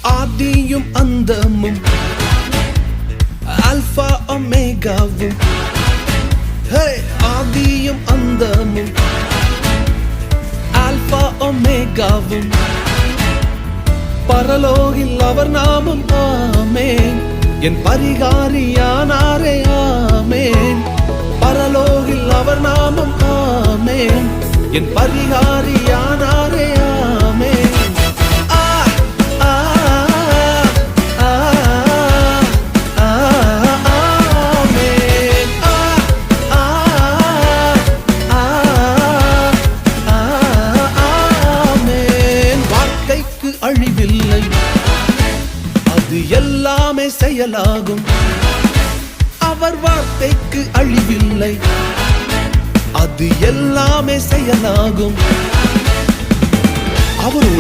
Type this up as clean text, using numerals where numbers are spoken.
ஆதியும் அந்தமும் ஆல்பா ஒமேகாவும் ஆதியும் அந்தமும் ஆல்பா ஒமேகாவும் பரலோகில் அவர் நாமம் ஆமேன் என் பரிகாரியானாரே ஆமேன் பரலோகில் அவர் நாமம் ஆமேன் என் பரிகாரியானாரே ஆமேன் அழிவில்லை அது எல்லாமே செயலாகும் அவர் வார்த்தைக்கு அழிவில்லை அது எல்லாமே செயலாகும் அவர்